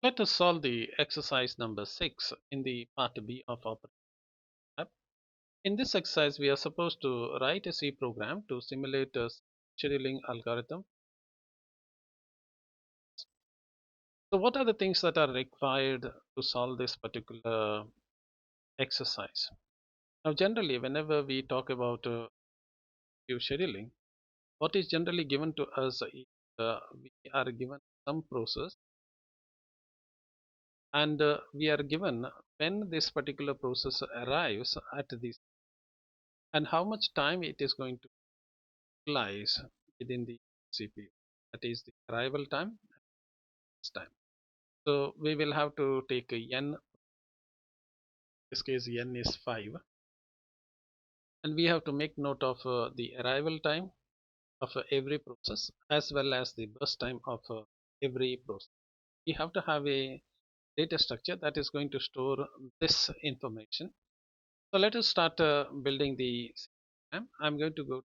Let us solve the exercise number 6 in the part B of our lab. In this exercise, we are supposed to write a C program to simulate a scheduling algorithm. So what are the things that are required to solve this particular exercise? Now, generally, whenever we talk about queue scheduling, what is generally given to us is we are given some process, and we are given when this particular process arrives at this and how much time it is going to lies within the CPU. That is the arrival time, time. So we will have to take a n. In this case, n is 5, and we have to make note of the arrival time of every process as well as the burst time of every process. We have to have a data structure that is going to store this information. So let us start building the program. I'm going to go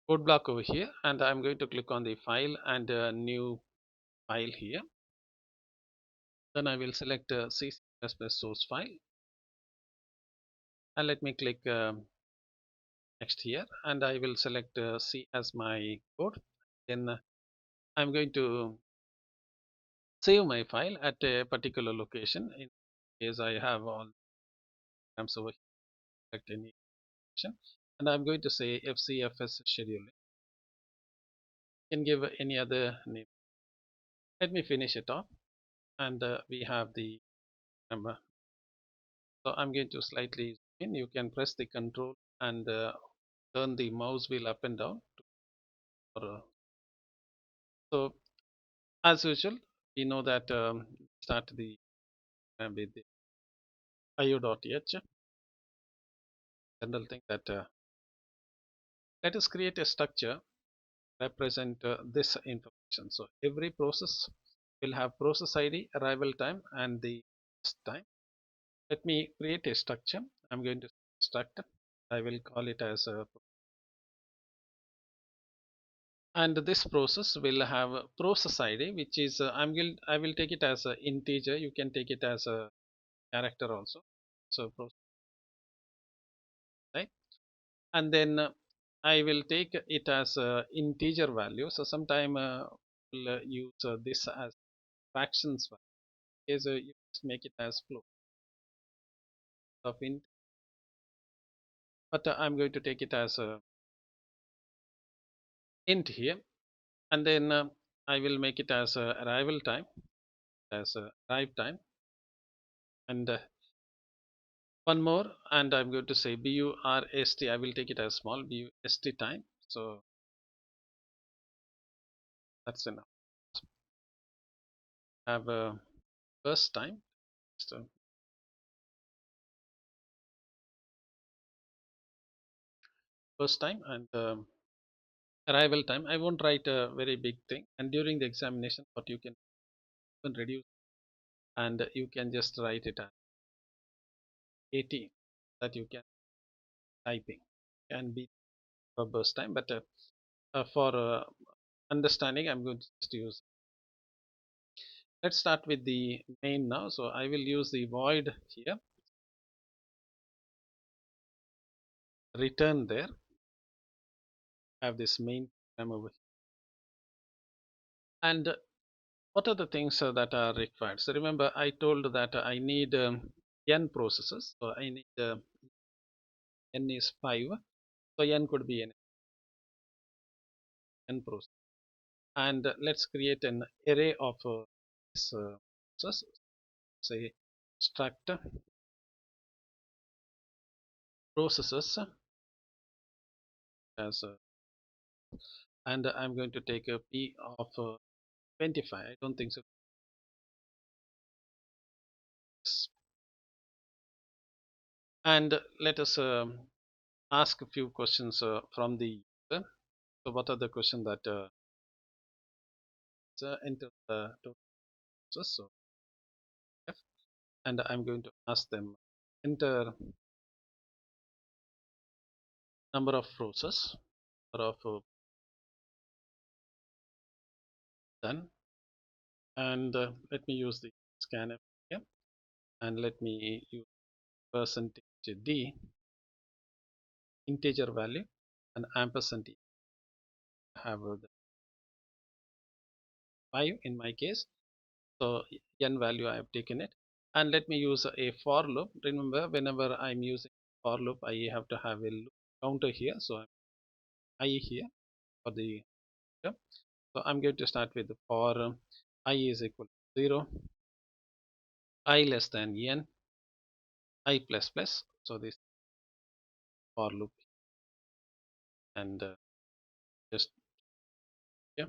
code block over here, and I'm going to click on the file and new file here. Then I will select C++ source file, and let me click next here, and I will select C as my code. Then I'm going to save my file at a particular location. In case I have all programs over here, select any location, and I'm going to say FCFS scheduling. You can give any other name. Let me finish it off, and we have the number. So I'm going to slightly zoom in. You can press the control and turn the mouse wheel up and down. So as usual, we know that start the with the io.h general thing that let us create a structure represent this information. So every process will have process ID, arrival time, and the time. Let me create a structure. I'm going to struct. I will call it as a, and this process will have a process ID, which is I will take it as an integer. You can take it as a character also. So process, right? And then I will take it as a integer value. So sometime we'll use this as fractions value. Is you just make it as float of int, but I'm going to take it as a int here, and then I will make it as a arrival time, as a arrive time, and one more, and I'm going to say burst. I will take it as small burst time. So that's enough. Have a burst time. So first time and arrival time. I won't write a very big thing, and during the examination what you can even reduce, and you can just write it as 80, that you can typing can be for burst time, but for understanding I'm going to just use. Let's start with the main now. So I will use the void here, return there, have this main program over here. And what are the things that are required? So remember I told that I need n processes. So I need n is 5. So n could be n process. And let's create an array of this process. Say struct processes as and I'm going to take a p of 25. I don't think so. And let us ask a few questions from the user. So what are the questions that enter the process? So F, and I'm going to ask them enter number of process, number of done, and let me use the scanf here, and let me use percentage d integer value and ampersand d. Have the 5 in my case, so n value I have taken it, and let me use a for loop. Remember, whenever I'm using for loop, I have to have a loop counter here, so I here for the term. So I'm going to start with for I is equal to 0, I less than n, I plus plus. So this for loop, and just yeah,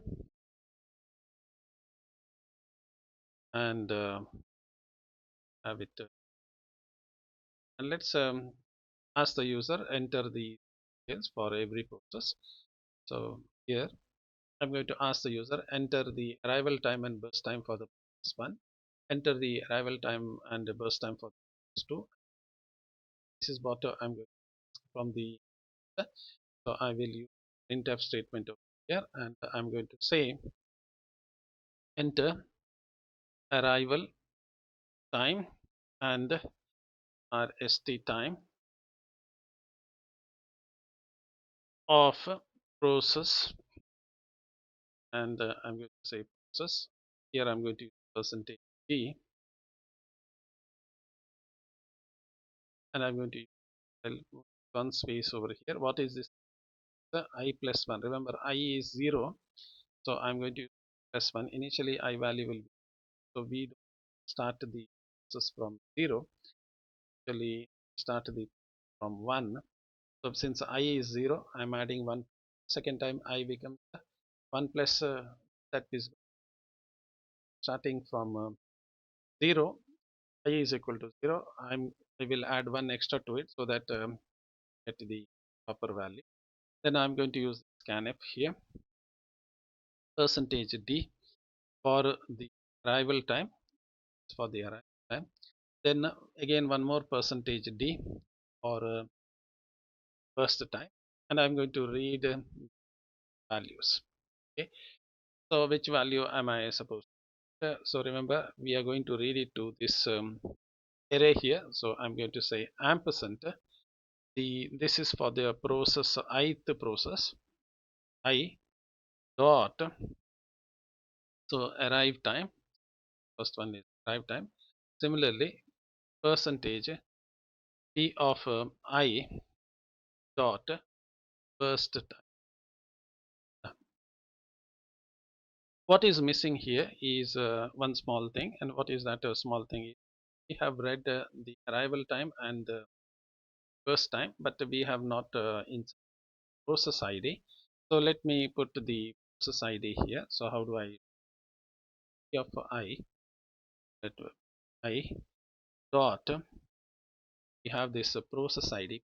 and have it, and let's ask the user enter the details for every process. So here I'm going to ask the user enter the arrival time and burst time for the process 1, enter the arrival time and the burst time for the process 2. This is what I'm going to from the, so I will use printf statement over here, and I'm going to say enter arrival time and rst time of process, and I'm going to say process. Here I'm going to use percentage d, and I'm going to use one space over here. What is this? The I plus 1. Remember, I is 0, so I'm going to use plus 1. Initially I value will be, so we start the process from 0. Actually start the from 1. So since I is 0, I'm adding 1. Second time I become 1 plus that is starting from 0. I is equal to 0. I will add 1 extra to it, so that get the proper value. Then I'm going to use scanf here, percentage d for the arrival time, for the arrival time. Then again one more percentage d for burst time, and I'm going to read values. Okay, so which value am I supposed to? So remember, we are going to read it to this array here. So I'm going to say ampersand. This is for the process ith process I dot, so arrive time. First one is arrive time. Similarly, percentage p of I dot burst time. What is missing here is one small thing, and what is that small thing? We have read the arrival time and burst time, but we have not in process ID. So let me put the process ID here. So how do I of I, that I dot, we have this process ID.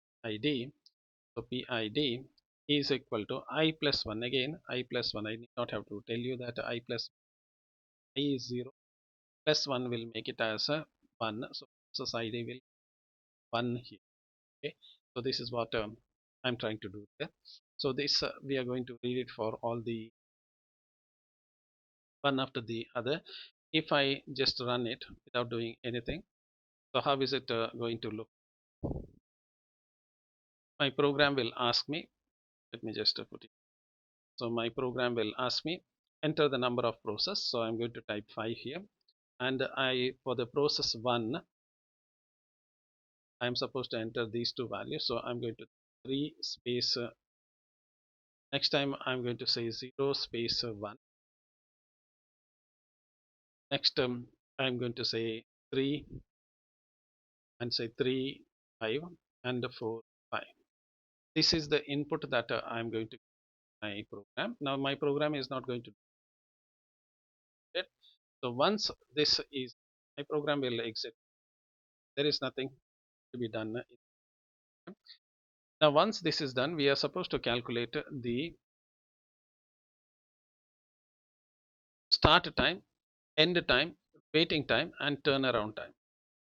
So PID is equal to I plus 1. Again I plus 1, I need not have to tell you that I plus I is 0, plus 1 will make it as a 1. So process ID will 1 here. Okay, so this is what I'm trying to do here. So this we are going to read it for all the one after the other. If I just run it without doing anything, so how is it going to look? My program will ask me, let me just put it. So my program will ask me enter the number of process. So I'm going to type 5 here, and I, for the process 1, I'm supposed to enter these two values. So I'm going to 3 space next time I'm going to say 0 space 1. Next I'm going to say 3 and say 3 5 and 4 5. This is the input that I'm going to my program. Now my program is not going to do it. So once this is, my program will exit. There is nothing to be done. Now once this is done, we are supposed to calculate the start time, end time, waiting time, and turnaround time.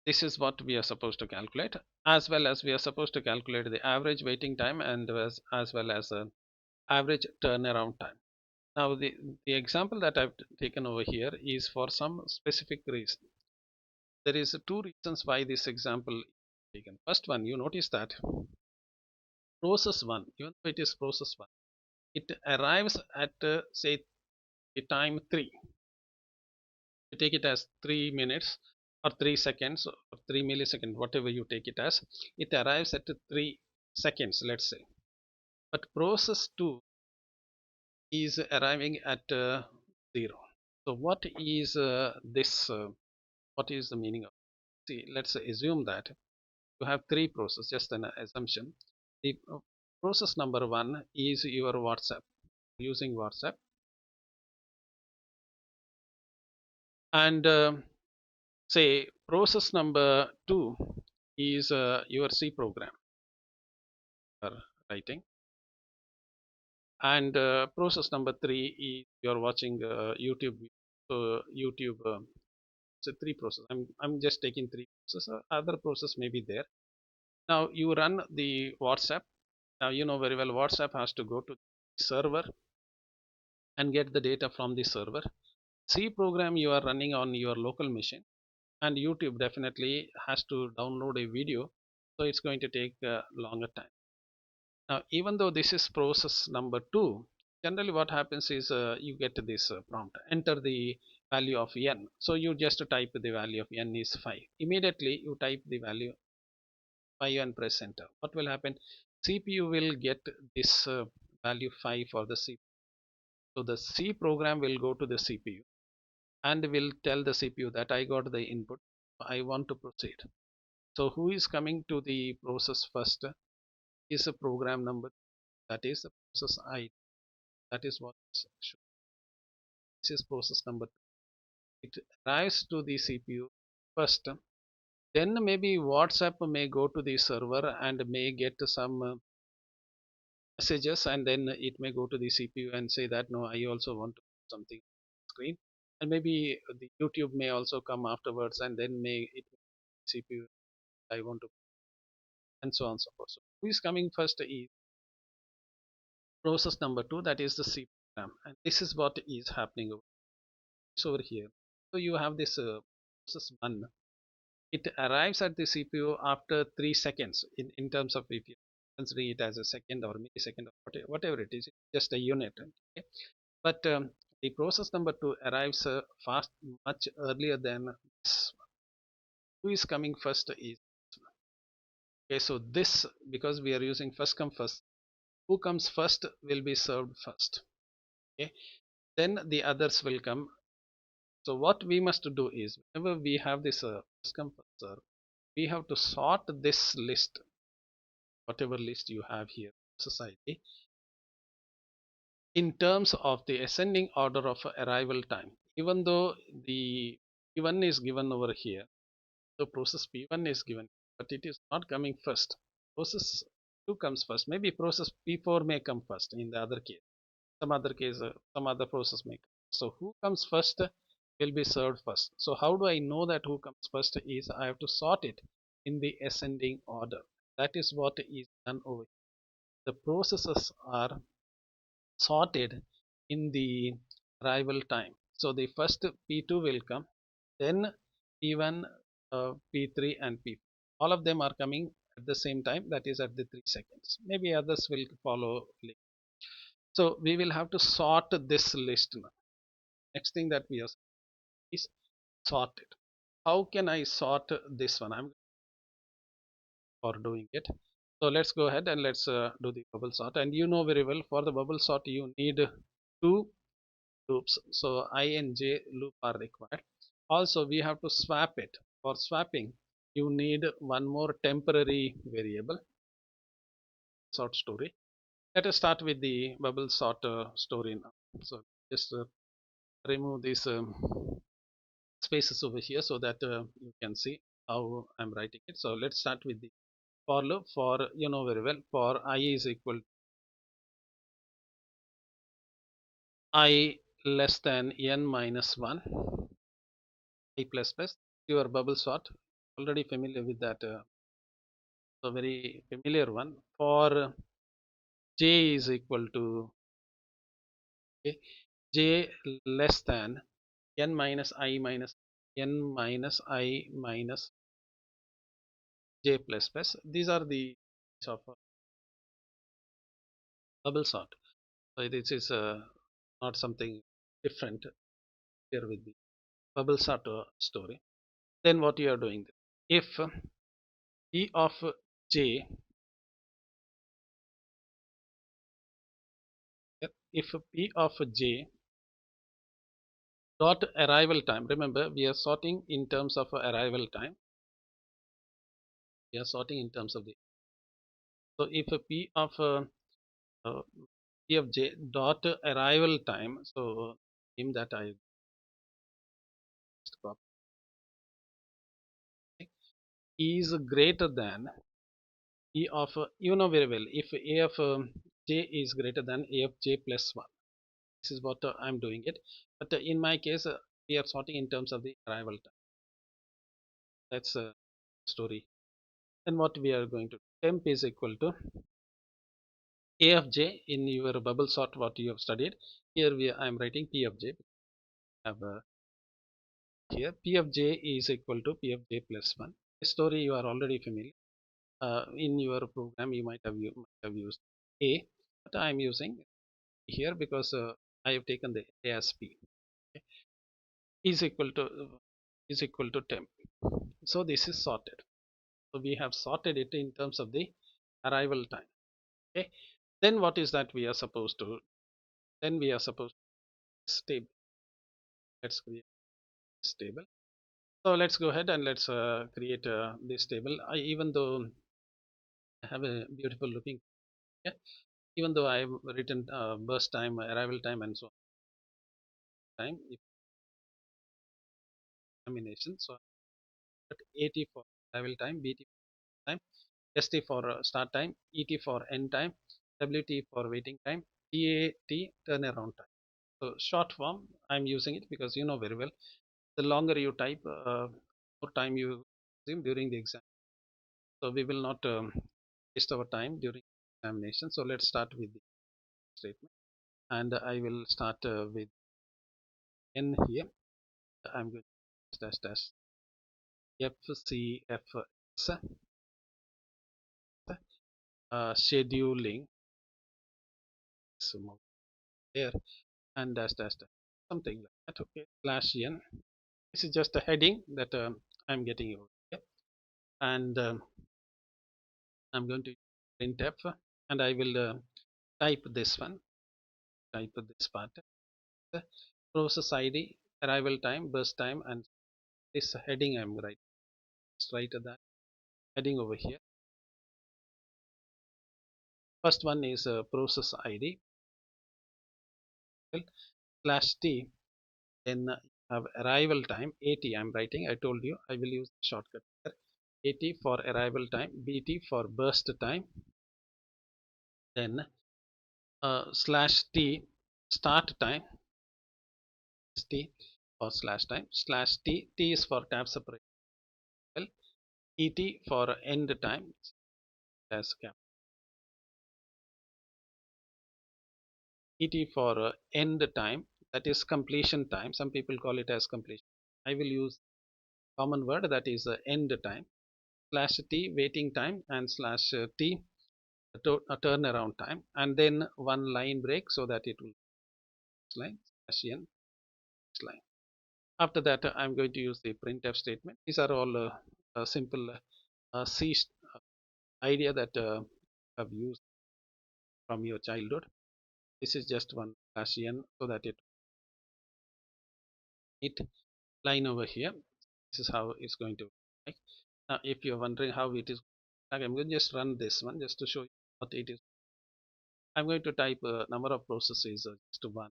This is what we are supposed to calculate, as well as we are supposed to calculate the average waiting time and as well as average turnaround time. Now the example that I've taken over here is for some specific reason. There is two reasons why this example is taken. First one, you notice that process 1, even though it is process 1, it arrives at say the time 3. You take it as 3 minutes or 3 seconds or 3 milliseconds, whatever you take it as. It arrives at 3 seconds, let's say. But process 2 is arriving at 0. So what is this? What is the meaning of? See, let's assume that you have three processes. Just an assumption. The process number 1 is your WhatsApp, using WhatsApp, and say process number 2 is your C program writing, and process number 3 is you're watching YouTube. So YouTube. So three process. I'm just taking three processes. Other process may be there. Now you run the WhatsApp. Now you know very well WhatsApp has to go to the server and get the data from the server. C program you are running on your local machine, and YouTube definitely has to download a video, so it's going to take a longer time. Now even though this is process number 2, generally what happens is you get this prompt, enter the value of n. So you just type the value of n is 5. Immediately you type the value 5 and press enter. What will happen? CPU will get this value 5 for the CPU. So the C program will go to the CPU and will tell the CPU that I got the input, I want to proceed. So who is coming to the process first is a program number, that is the process I. That is what is shown. This is process number 2. It arrives to the CPU first. Then maybe WhatsApp may go to the server and may get some messages, and then it may go to the CPU and say that no, I also want to put something on the screen, and maybe the YouTube may also come afterwards, and then may it CPU I want to, and so on and so forth. So who is coming first is process number 2, that is the C program, and this is what is happening over here. So you have this process 1. It arrives at the CPU after 3 seconds in terms of, if you considering it as a second or millisecond or whatever it is, just a unit. Okay? But the process number 2 arrives fast, much earlier than this. Who is coming first is, okay, so this, because we are using first come first, who comes first will be served first. Okay, then the others will come. So what we must do is, whenever we have this first come first serve, we have to sort this list, whatever list you have here, society, in terms of the ascending order of arrival time. Even though the P1 is given over here, so process P1 is given, but it is not coming first. Process 2 comes first. Maybe process P4 may come first in the other case. Some other process may come. So who comes first will be served first. So how do I know that who comes first is I have to sort it in the ascending order. That is what is done over here. The processes are sorted in the arrival time. So the first P2 will come, then P1, P3 and P4. All of them are coming at the same time, that is at the 3 seconds. Maybe others will follow later. So we will have to sort this list now. Next thing that we are is sort it. How can I sort this one? I'm for doing it. So let's go ahead and let's do the bubble sort. And you know very well, for the bubble sort you need two loops. So I and j loop are required. Also we have to swap it. For swapping you need one more temporary variable, sort story. Let us start with the bubble sort story now. So just remove these spaces over here so that you can see how I'm writing it. So let's start with the for loop. For, you know very well, for I is equal I less than n minus 1, I plus plus, your bubble sort, already familiar with that, so very familiar one. For j is equal to, okay, j less than n minus I minus n minus I minus j plus plus. These are the of bubble sort. So this is not something different here with the bubble sort story. Then what you are doing? If p of j, if p of j dot arrival time. Remember, we are sorting in terms of arrival time. We are sorting in terms of the. So if p of uh, p of j dot arrival time. So name that I just copy is greater than e of you know very well if a of j is greater than a of j plus 1. This is what I'm doing it, but in my case we are sorting in terms of the arrival time. That's a story. And what we are going to temp is equal to a of j in your bubble sort what you have studied. Here I'm writing p of j. Have here p of j is equal to p of j plus 1. This story you are already familiar. In your program you might have used a, but I am using here because I have taken the ASP. Okay, is equal to temp. So this is sorted. So we have sorted it in terms of the arrival time. Okay, then what is that we are supposed to? Then we are supposed to stable. Let's create this table. So let's go ahead and let's create this table. Even though I have a beautiful looking, yeah, even though I have written burst time, arrival time, and so on, time examination. So but AT for arrival time, BT for time, ST for start time, ET for end time, WT for waiting time, TAT turnaround time. So short form, I'm using it because you know very well. The longer you type, more time you consume during the exam. So we will not waste our time during examination. So let's start with the statement, and I will start with N here. I'm going to dash dash FCFS scheduling. So there and dash dash dash something like that. Okay, slash n. This is just a heading that I'm getting over here, and I'm going to printf, and I will type this one, type this part, the process ID, arrival time, burst time, and this heading I'm right. Just write that heading over here. First one is process ID slash t. Then have arrival time AT. I'm writing. I told you I will use the shortcut here. AT for arrival time, BT for burst time, then slash T start time, T for slash time, slash T, T is for tab separation, ET for end time, as cap, ET for end time, that is completion time. Some people call it as completion. I will use common word that is end time, slash T waiting time, and slash T turnaround time, and then one line break so that it will line slash n line. After that, I'm going to use the printf statement. These are all simple C idea that have used from your childhood. This is just one slash n so that it line over here. This is how it's going to look like. Now, if you're wondering how it is, I'm going to just run this one just to show you what it is. I'm going to type number of processes just one.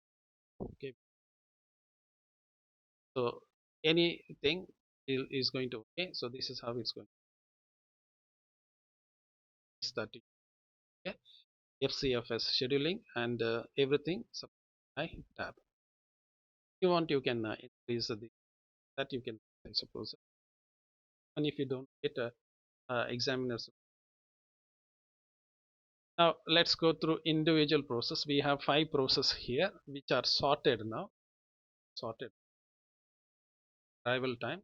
Okay, so anything is going to okay. So this is how it's going to start. Okay, FCFS scheduling and everything. So I tab. If you want, you can increase the that you can, I suppose. And if you don't get examiners Now let's go through individual process. We have 5 processes here which are sorted now. Sorted arrival time.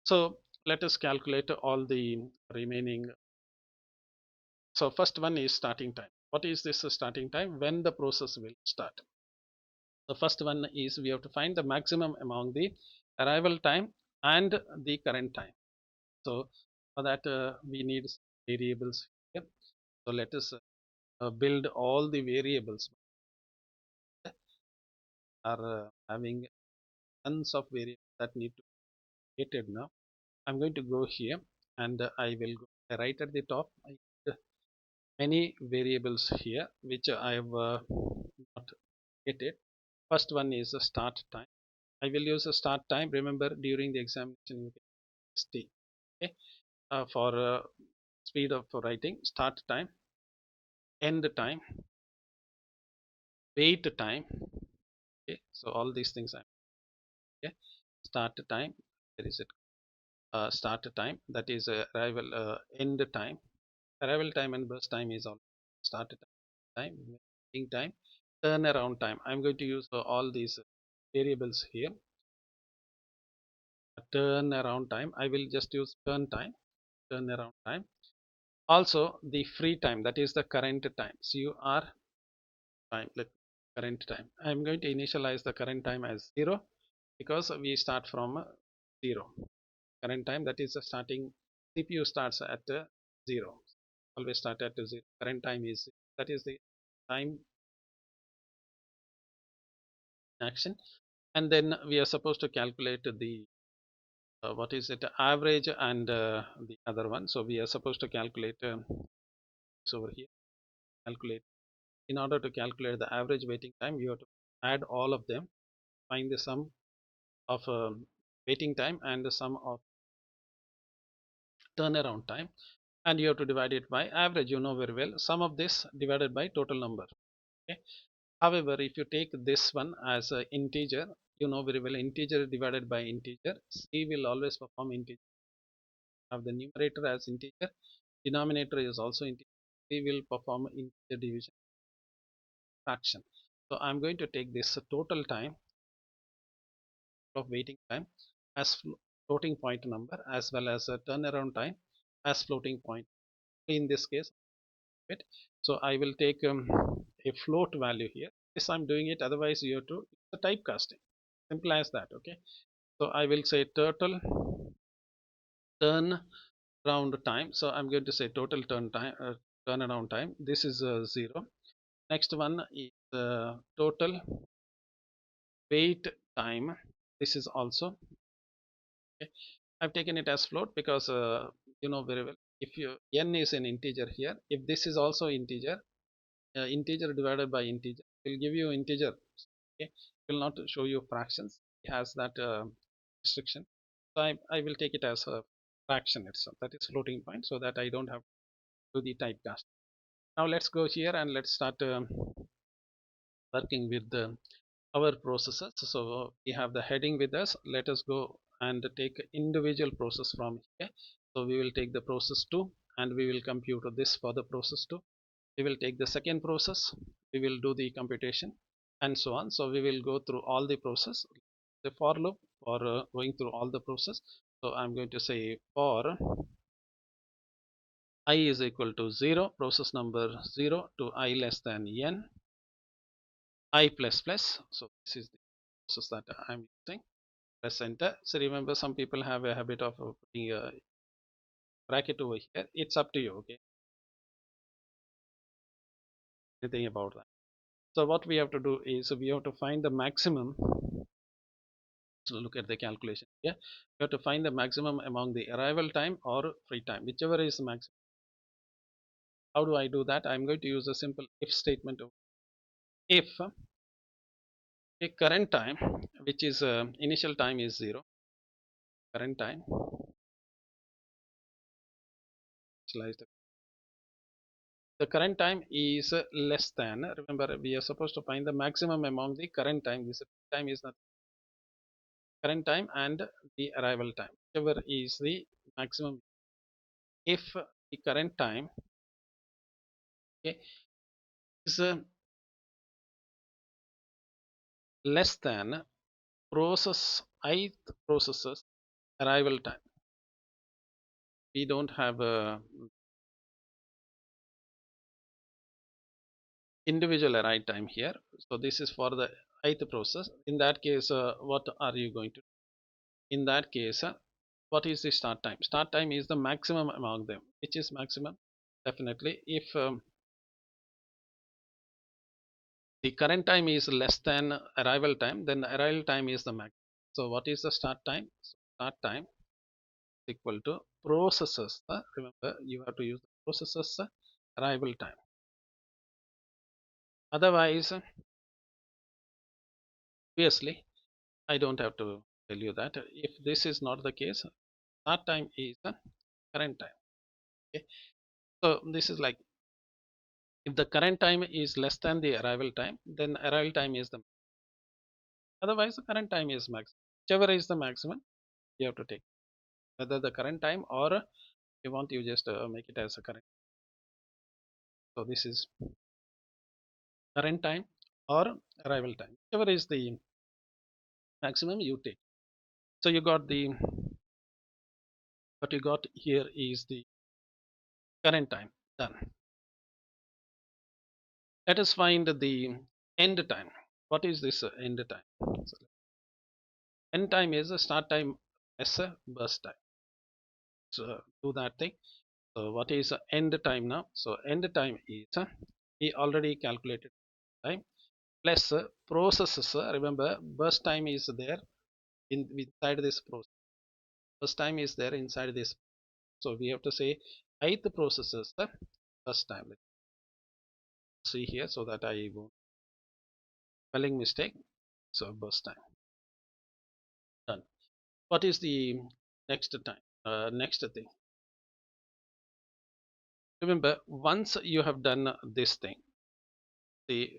So let us calculate all the remaining. So first one is starting time. What is this starting time? When the process will start. The first one is we have to find the maximum among the arrival time and the current time. So for that we need variables here. So let us build all the variables are having tons of variables that need to be created now. I'm going to go here and I will go right at the top. I many variables here which I have not created. First one is the start time. I will use a start time. Remember during the examination you get ST. Okay, for speed of writing, start time, end time, wait time. Okay, so all these things are okay. Start time, there is it. Start time, that is arrival. End time, arrival time and burst time is all. Start time, waiting time, turnaround time. I'm going to use all these variables here. Turnaround time, I will just use turnaround time. Also the free time, that is the current time. CUR time, like current time. I'm going to initialize the current time as 0 because we start from 0. Current time, that is the starting. CPU starts at 0. Always start at 0. Current time is, that is the time action. And then we are supposed to calculate the what is it, average and the other one. So we are supposed to calculate over here, calculate. In order to calculate the average waiting time, you have to add all of them, find the sum of waiting time and the sum of turnaround time, and you have to divide it by average. You know very well, sum of this divided by total number. Okay. However, if you take this one as an integer, you know very well, integer divided by integer, C will always perform integer. Have the numerator as integer, denominator is also integer, C will perform integer division fraction. So I'm going to take this total time of waiting time as floating point number, as well as a turnaround time as floating point. In this case, right? So I will take a float value here. Yes, I'm doing it. Otherwise, you have to the typecasting. Simple as that. Okay. So I will say total turn round time. So I'm going to say total turnaround time. This is 0. Next one is total wait time. This is also okay. I've taken it as float because you know very well, if you n is an integer here, if this is also integer, integer divided by integer will give you integer. Okay, it will not show you fractions. It has that restriction. So I will take it as a fraction itself, that is floating point, so that I don't have to do the typecast. Now let's go here and let's start working with our processes. So we have the heading with us. Let us go and take individual process from here. So we will take the process 2 and we will compute this for the process 2. We will take the second process, we will do the computation and so on. So we will go through all the process, the for loop for going through all the process. So I'm going to say for I is equal to 0, process number 0 to I less than n, I plus plus. So this is the process that I'm using. Press enter. So remember, some people have a habit of putting a bracket over here. It's up to you. Okay, anything about that. So what we have to do is we have to find the maximum. So look at the calculation here. You have to find the maximum among the arrival time or free time, whichever is the maximum. How do I do that? I'm going to use a simple if statement. If a current time, which is initial time is 0, current time, the current time is less than, remember we are supposed to find the maximum among the current time. This time is not current time and the arrival time, whichever is the maximum. If the current time Okay, is less than process ith processes arrival time. We don't have a individual arrival time here. So this is for the ith process. In that case, what are you going to do? In that case, what is the start time? Start time is the maximum among them. Which is maximum? Definitely, if the current time is less than arrival time, then the arrival time is the max. So what is the start time? Start time is equal to processes. Remember, you have to use the processes arrival time. Otherwise, obviously, I don't have to tell you that. If this is not the case, start time is the current time. Okay. So this is like, if the current time is less than the arrival time, then arrival time is the, otherwise the current time is max. Whichever is the maximum, you have to take, whether the current time or you want, you just make it as a current. So this is current time or arrival time, whichever is the maximum you take. So you got the, what you got here is the current time done. Let us find the end time. What is this end time? So end time is a start time as a burst time. So do that thing. So what is end time now? So end time is we already calculated time plus processes. Remember, burst time is there inside this process. Burst time is there inside this. So we have to say ith processes the burst time. Let's see here so that I won't spelling mistake. So burst time done. What is the next time? Next thing. Remember, once you have done this thing, the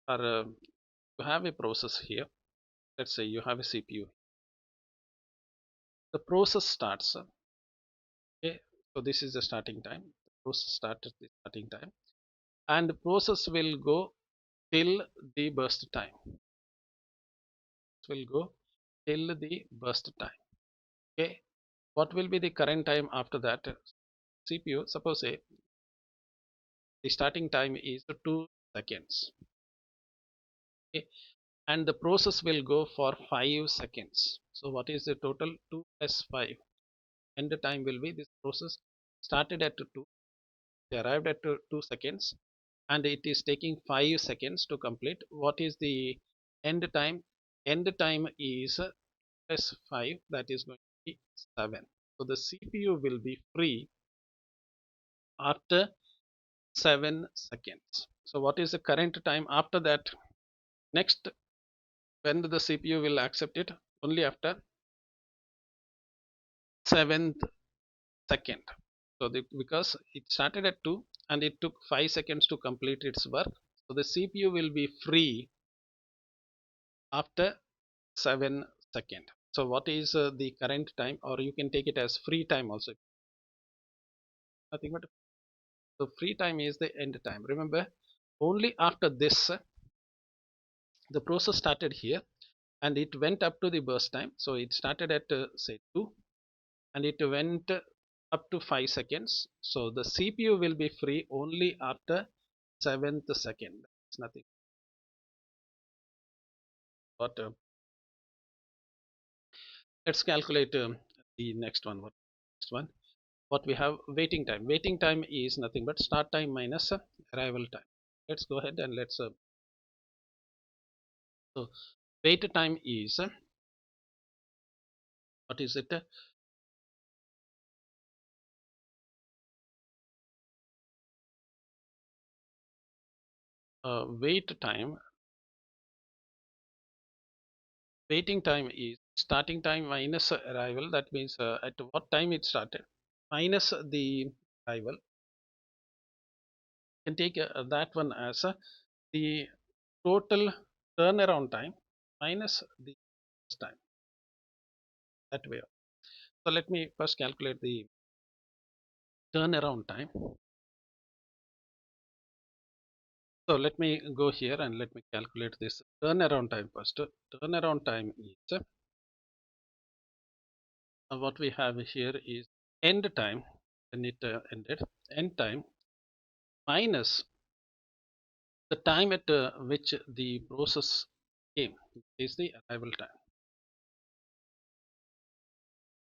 or you have a process here. Let's say you have a CPU. The process starts. Okay, so this is the starting time. The process started the starting time, and the process will go till the burst time. It will go till the burst time. Okay, what will be the current time after that? CPU, suppose say the starting time is 2 seconds. Okay, and the process will go for 5 seconds. So what is the total? 2 plus 5. And the time will be, this process started at 2, they arrived at 2 seconds, and it is taking 5 seconds to complete. What is the end time? End time is plus 5, that is going to be 7. So the CPU will be free after 7 seconds. So what is the current time after that? Next, when the CPU will accept it? Only after 7th second. So because it started at 2 and it took 5 seconds to complete its work, so the CPU will be free after 7 seconds. So what is the current time, or you can take it as free time also, nothing but, so free time is the end time. Remember, only after this the process started here and it went up to the burst time. So it started at say 2 and it went up to 5 seconds. So the CPU will be free only after 7th second. It's nothing but let's calculate the next one. What we have? Waiting time. Waiting time is nothing but start time minus arrival time. Let's go ahead and let's so wait time is what is it? Waiting time is starting time minus arrival. That means at what time it started minus the arrival. You can take that one as the total turnaround time minus the time, that way. So let me first calculate the turnaround time. So let me go here and let me calculate this turnaround time first. Turnaround time is what we have here is end time when it ended, end time minus the time at which the process came is the arrival time.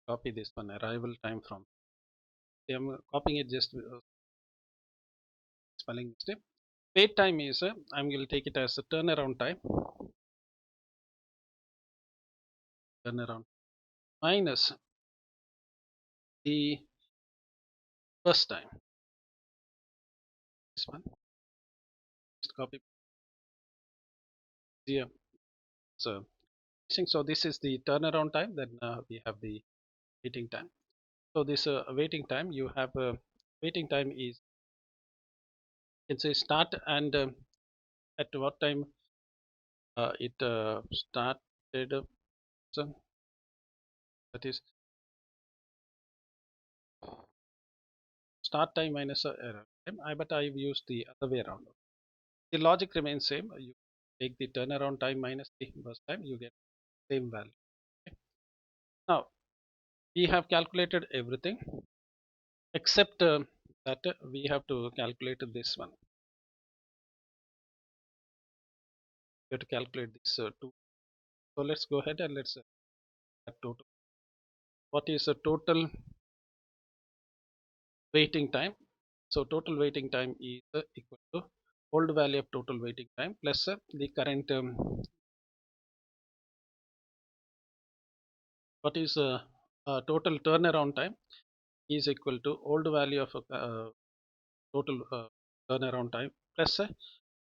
Copy this one, arrival time from. I'm copying it just spelling mistake. Wait time is I'm going to take it as a turnaround time. Turnaround minus the first time. This one. Just copy. Yeah. So this is the turnaround time. Then we have the waiting time. So this waiting time, you have waiting time is, it's a start and at what time it started. So that is start time minus error time. But I've used the other way around. The logic remains same. You take the turnaround time minus the burst time, you get same value. Okay. Now we have calculated everything except that we have to calculate this one. We have to calculate this two. So let's go ahead and let's total. What is the total waiting time? So total waiting time is equal to old value of total waiting time plus the current what is total turnaround time is equal to old value of total turnaround time plus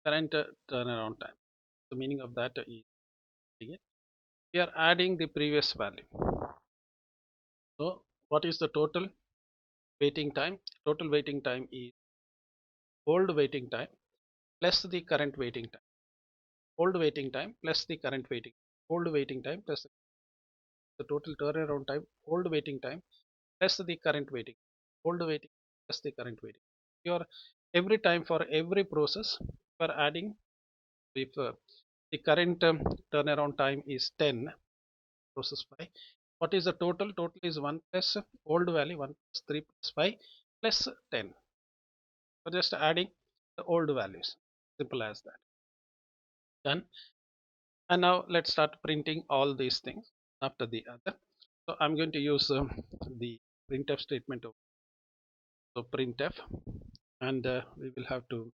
current turnaround time. The meaning of that is again, we are adding the previous value. So what is the total waiting time? Total waiting time is old waiting time plus the current waiting time. Old waiting time plus the current waiting. Old waiting time plus the total turnaround time. Old waiting time plus the current waiting. Old waiting plus the current waiting. Your every time for every process you are adding. If the current turnaround time is 10, process 5, what is the total? Total is 1 plus old value, 1 plus 3 plus 5 plus 10. So just adding the old values, simple as that. Done. And now let's start printing all these things after the other. So I'm going to use the printf statement of, so printf, and we will have to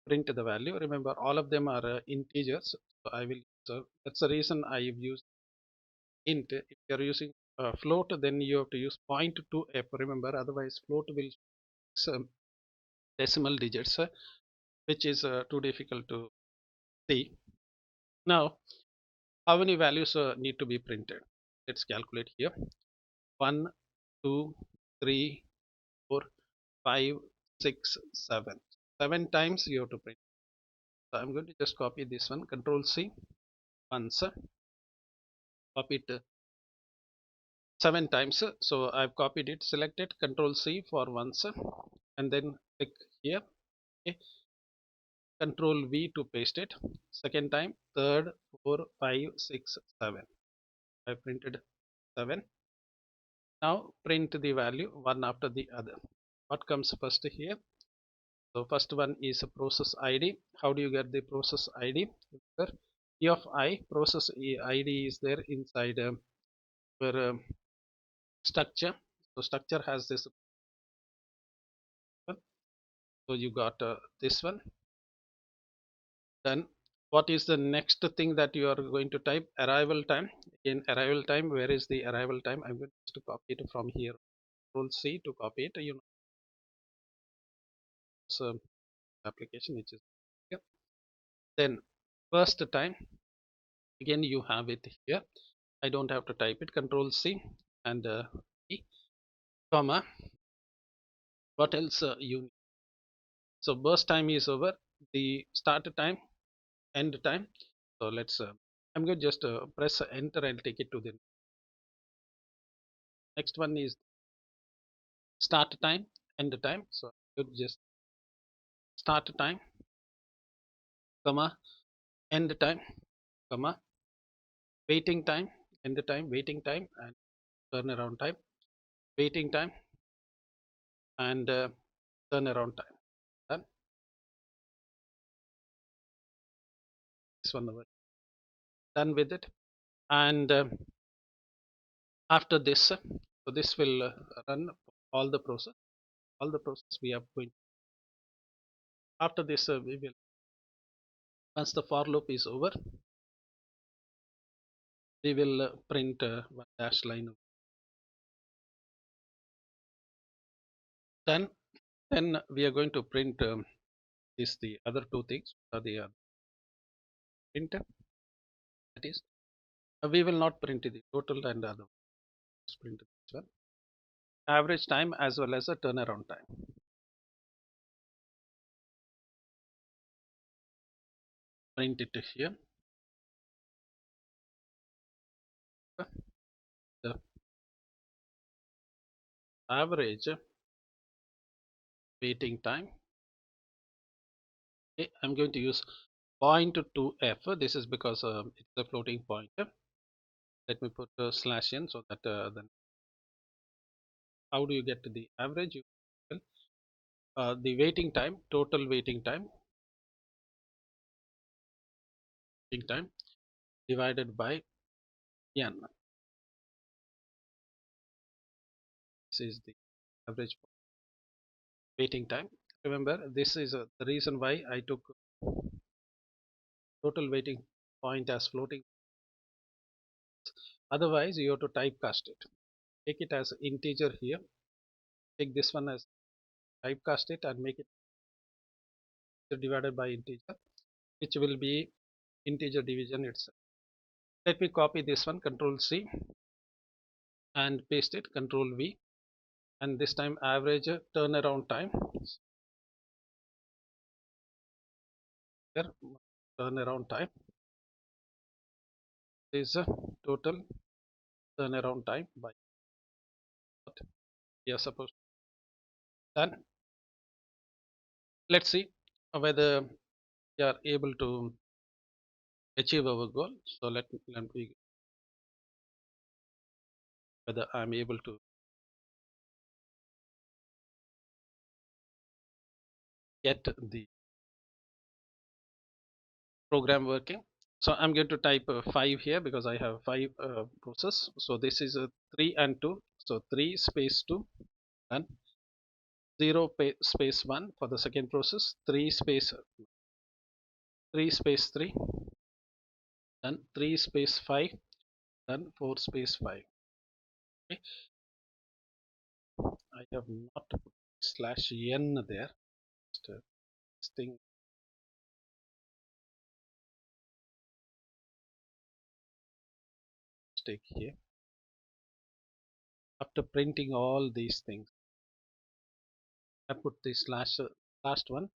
print the value. Remember, all of them are integers. So I will. So that's the reason I have used int. If you are using float, then you have to use 0.2f. Remember, otherwise float will some decimal digits, which is too difficult to see. Now, how many values need to be printed? Let's calculate here. 1, 2, 3, 4, 5, 6, 7. 7 times you have to print. So I'm going to just copy this one. Control C once. Copy it 7 times. So I've copied it. Selected. Control C for once, and then click here. Okay. Control V to paste it. Second time. Third, 4, 5, 6, 7. I printed 7. Now print the value one after the other. What comes first here? So first one is a process ID. How do you get the process ID? P of I, process ID is there inside your structure. So structure has this one. So you got this one. Then what is the next thing that you are going to type? Arrival time. In arrival time, where is the arrival time? I'm going to copy it from here. Control C to copy it. You know, so application which is here. Then first time, again you have it here. I don't have to type it. Control C and E, comma. What else you need? So burst time is over. The start time, end time. So let's. I'm going to just press enter and take it to the next one is start time, end time. So just start time, comma, end time, comma, waiting time, end time, waiting time, and turnaround time, waiting time, and turnaround time. Done. This one over. Done with it. And after this, so this will run all the process. All the process we are going. After this, we will, once the for loop is over, we will print one dash line. Then we are going to print this the other two things. The print, that is, we will not print the total and other. Just print this one. Average time as well as the turnaround time. Print it here. The average waiting time. Okay, I'm going to use point to f. This is because it's a floating point. Let me put slash in so that then how do you get to the average? The waiting time, total waiting time divided by n. This is the average waiting time. Remember, this is the reason why I took total waiting point as floating. Otherwise, you have to typecast it. Take it as integer here. Take this one as typecast it and make it divided by integer, which will be integer division itself. Let me copy this one, Control C, and paste it, Control V, and this time average turnaround time. Here, turnaround time is total turnaround time by what we are supposed to done. Let's see whether we are able to achieve our goal. So let me whether I'm able to get the program working. So I'm going to type 5 here because I have 5 process. So this is a 3 and 2. So 3 space 2 and 0 space 1 for the second process. 3 space 3, then 3 space 5, then 4 space 5. Okay. I have not put slash n there. Just, this thing mistake here. After printing all these things, I put the slash last one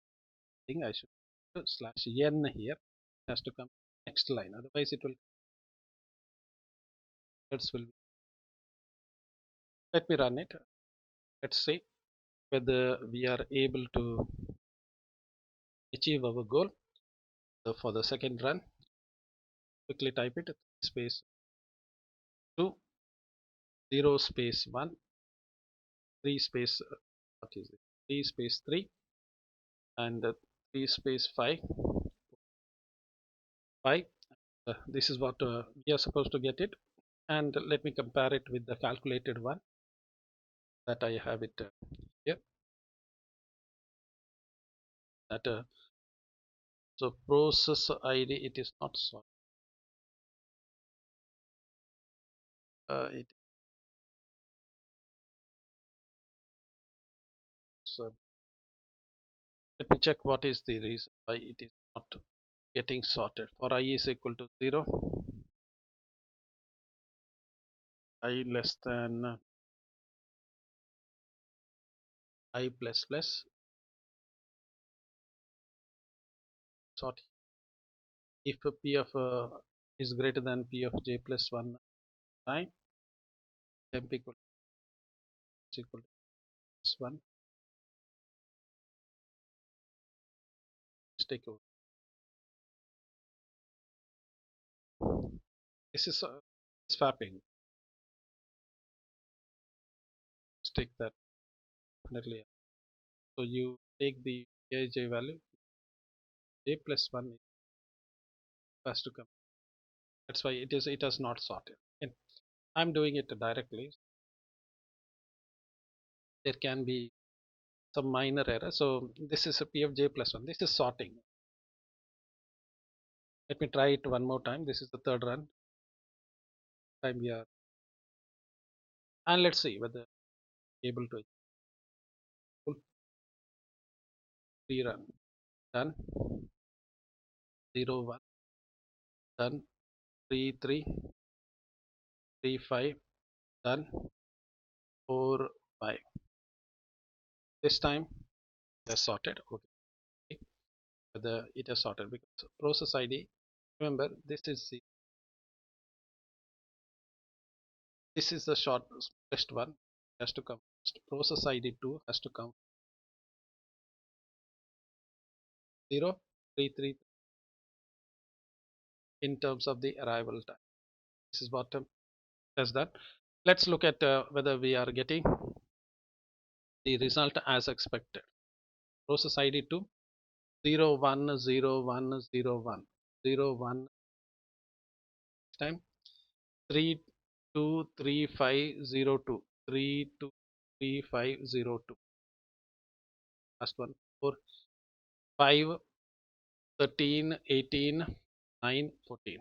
thing. I should put slash n here. It has to come next line. Otherwise, it will. Let me run it. Let's see whether we are able to achieve our goal. So for the second run, quickly type it space 2, 0 space 1, 3 space what is it? 3 space 3, and 3 space 5. 5. This is what we are supposed to get it. And let me compare it with the calculated one that I have it here. That so process ID, it is not so. So let me check what is the reason why it is not getting sorted. For I is equal to 0, I less than I plus plus, sort if p of is greater than p of j plus 1 time, temp equal to plus 1, let's take over. This is swapping. Let's take that definitely. So you take the Aj value, j plus 1 has to come. That's why it has not sorted. And I'm doing it directly. There can be some minor error. So this is a p of j plus 1. This is sorting. Let me try it one more time. This is the third run. Time we are, and let's see whether able to full rerun. Done. 0 1. Done. 3 3. 3 5. Done. 4 5. This time it has sorted. Okay. Whether it has sorted because process ID. Remember this is the shortest one. Has to come first. Process ID 2 has to come 0 3 3 in terms of the arrival time. This is what has done. Let's look at whether we are getting the result as expected. Process ID 2 0 1 0 1 0 1 0 1 time 3 2 3 5 0 2 3 2 3 5 0 2 last one 4 5 13 18 9 14.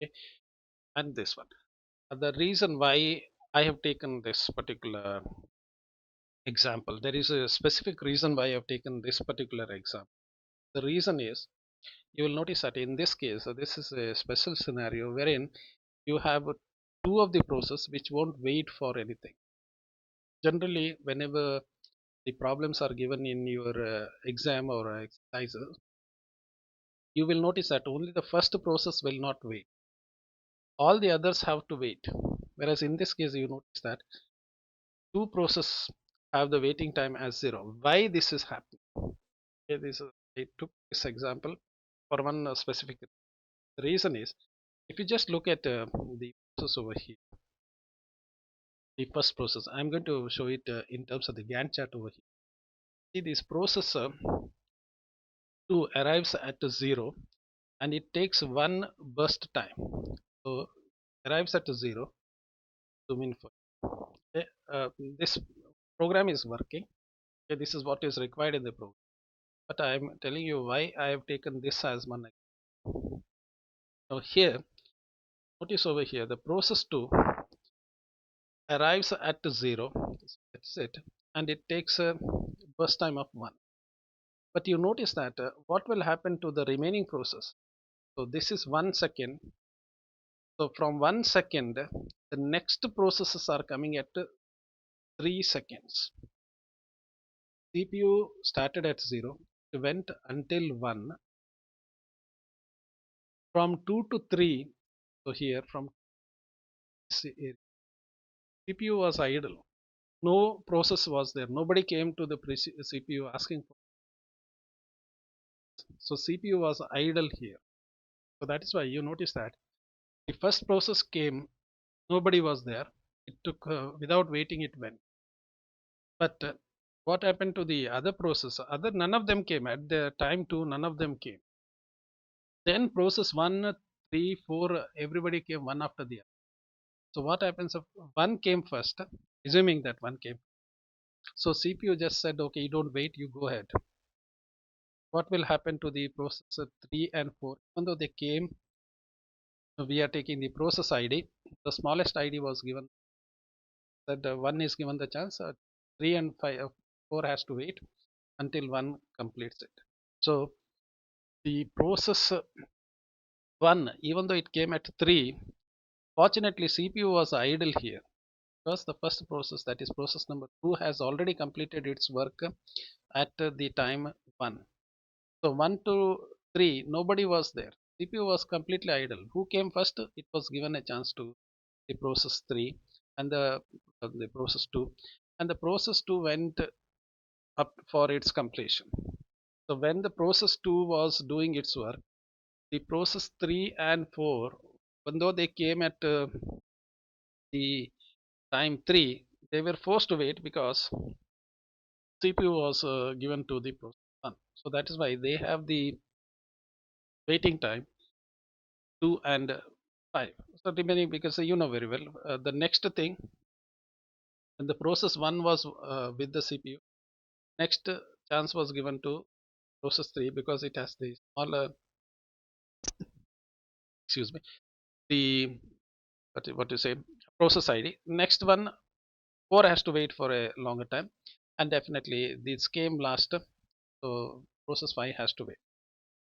Okay. And this one, the reason why I have taken this particular example, there is a specific reason why I have taken this particular example. The reason is, you will notice that in this case, this is a special scenario wherein you have two of the process which won't wait for anything. Generally, whenever the problems are given in your exam or exercises, you will notice that only the first process will not wait. All the others have to wait. Whereas in this case, you notice that two processes have the waiting time as 0. Why this is happening? Okay, I took this example for one specific reason is, if you just look at the process over here, the first process, I'm going to show it in terms of the Gantt chart over here. See, this processor 2 arrives at 0 and it takes one burst time. So arrives at 0, zoom in for okay, this program is working. Okay, this is what is required in the program. But I am telling you why I have taken this as one. Now here, notice over here, the process 2 arrives at 0, that's it, and it takes a burst time of 1. But you notice that what will happen to the remaining process? So this is 1 second. So from 1 second, the next processes are coming at 3 seconds. CPU started at 0, it went until 1. From 2 to 3, so here from CPU was idle. No process was there. Nobody came to the CPU asking for. So CPU was idle here. So that is why you notice that the first process came, nobody was there. It took without waiting, it went. But what happened to the other process? None of them came at the time 2. None of them came. Then process 1, 3, 4, everybody came one after the other. So what happens if one came first, assuming that one came? So CPU just said, okay, you don't wait, you go ahead. What will happen to the processor 3 and 4? Even though they came, we are taking the process ID. The smallest ID was given, that 1 is given the chance, 3 and 5, 4 has to wait until 1 completes it. So the process 1, even though it came at 3, fortunately CPU was idle here, because the first process, that is process number 2, has already completed its work at the time 1. So 1 to 3, nobody was there. CPU was completely idle. Who came first? It was given a chance to the process 3 and the process 2, and the process 2 went up for its completion. So when the process 2 was doing its work, the process 3 and 4 Even though they came at the time 3, they were forced to wait because CPU was given to the process 1. So that is why they have the waiting time 2 and 5. So remaining, because you know very well, the next thing, when the process 1 was with the CPU, next chance was given to process 3 because it has the smaller, excuse me, the what you say, process ID. Next one, 4 has to wait for a longer time, and definitely this came last, so process 5 has to wait.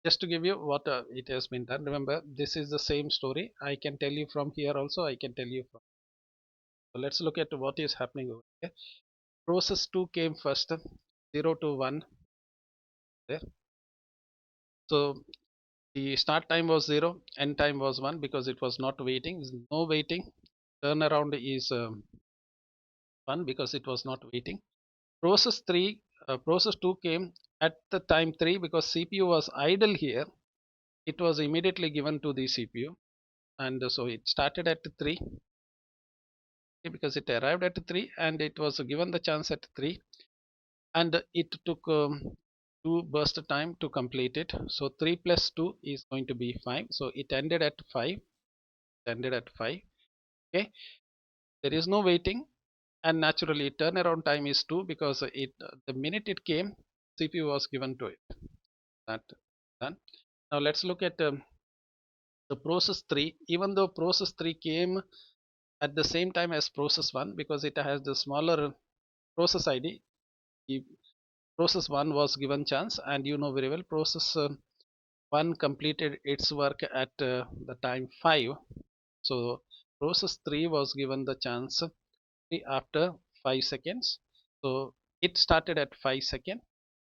Just to give you what it has been done, remember this is the same story. I can tell you from here also, I can tell you from. So let's look at what is happening over here. Process 2 came first, 0 to 1 there. So the start time was 0, end time was 1 because it was not waiting. No waiting. Turnaround is 1 because it was not waiting. Process 3, process 2 came at the time 3 because CPU was idle here. It was immediately given to the CPU, and so it started at 3 because it arrived at 3 and it was given the chance at 3, and it took 2 burst time to complete it. So 3 plus 2 is going to be 5. So it ended at 5. Ended at 5. Okay, there is no waiting, and naturally turnaround time is 2 because it the minute it came, CPU was given to it. That done. Now let's look at the process 3. Even though process 3 came at the same time as process 1 because it has the smaller process ID, the process 1 was given chance, and you know very well process 1 completed its work at the time 5. So process 3 was given the chance after 5 seconds. So it started at 5 seconds,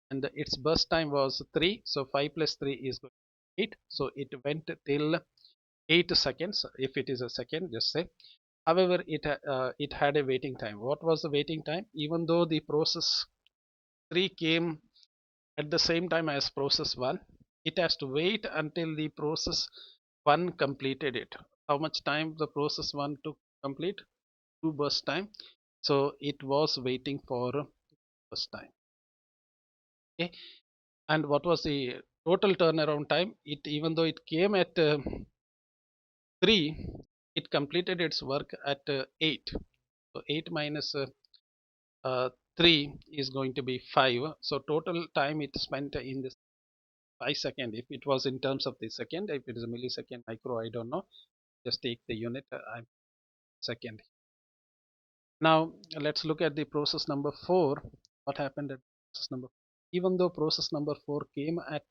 and its burst time was 3. So 5 plus 3 is 8. So it went till 8 seconds. If it is a second, just say. However, it had a waiting time. What was the waiting time? Even though the process 3 came at the same time as process 1, it has to wait until the process 1 completed it. How much time the process 1 took to complete? 2 burst time. So it was waiting for burst time. Okay, and what was the total turnaround time? It, even though it came at 3, it completed its work at 8. So 8 minus 3 is going to be 5. So total time it spent in this 5 second. If it was in terms of the second, if it is a millisecond, micro, I don't know, just take the unit, I'm second. Now let's look at the process number 4. What happened at process number 4? Even though process number 4 came at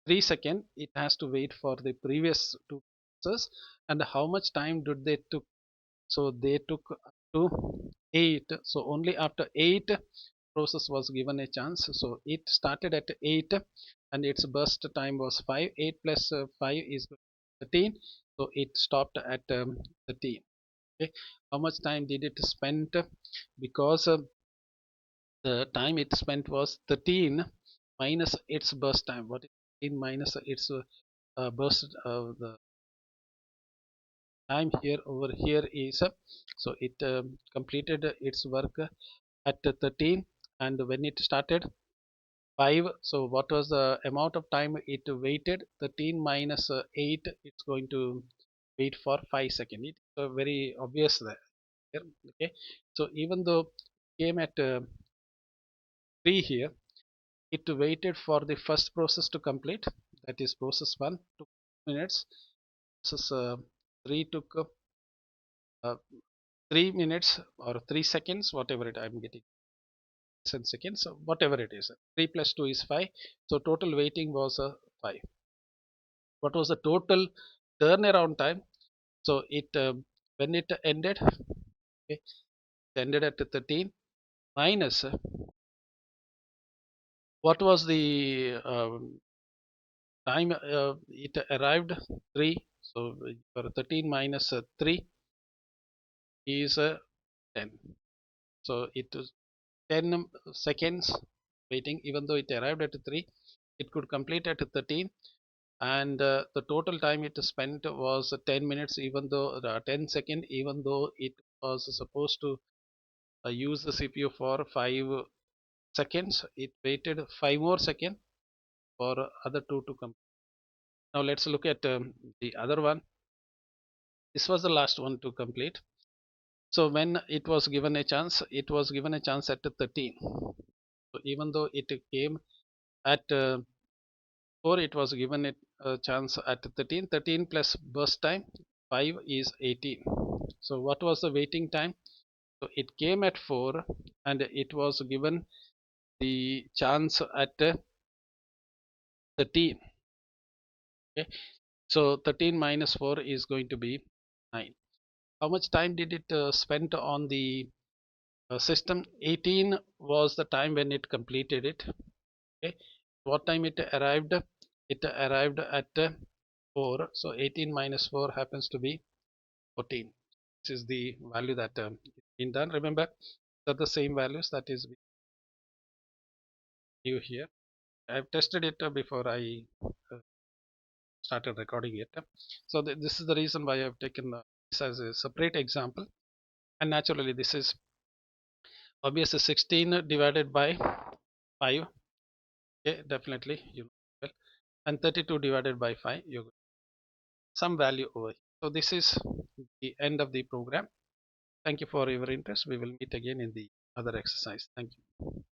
3 seconds, it has to wait for the previous 2 processes. And how much time did they took? So they took up to 8. So only after 8 process was given a chance. So it started at 8 and its burst time was 5. 8 plus 5 is 13. So it stopped at 13. Okay, how much time did it spend? Because the time it spent was 13 minus its burst time. What is 13 minus its burst? The time here over here is so it completed its work at 13, and when it started 5. So what was the amount of time it waited? 13 minus 8, it's going to wait for 5 seconds. It's very obvious there. Okay, so even though it came at 3 here, it waited for the first process to complete, that is process 1 took minutes, process 3 took uh, 3 minutes or 3 seconds, whatever it I'm getting seconds, so whatever it is. 3 plus 2 is 5. So total waiting was 5. What was the total turnaround time? So it when it ended, okay, it ended at 13 minus what was the time it arrived? 3. So for 13 minus 3 is 10. So it was 10 seconds waiting. Even though it arrived at 3, it could complete at 13, and the total time it spent was 10 minutes, even though 10 second, even though it was supposed to use the CPU for 5 seconds. It waited 5 more seconds for other two to come. Now let's look at the other one. This was the last one to complete. So when it was given a chance, it was given a chance at 13. So even though it came at 4, it was given it a chance at 13. 13 plus burst time 5 is 18. So what was the waiting time? So it came at 4 and it was given the chance at 13. Okay, so 13 minus 4 is going to be 9. How much time did it spend on the system? 18 was the time when it completed it. Okay, what time it arrived? It arrived at 4. So 18 minus 4 happens to be 14. This is the value that is been done. Remember that the same values that is new here. I've tested it before I uh, started recording it. So this is the reason why I've taken this as a separate example. And naturally, this is obviously 16 divided by 5. Okay, definitely you know well. And 32 divided by 5, you get some value over here. So this is the end of the program. Thank you for your interest. We will meet again in the other exercise. Thank you.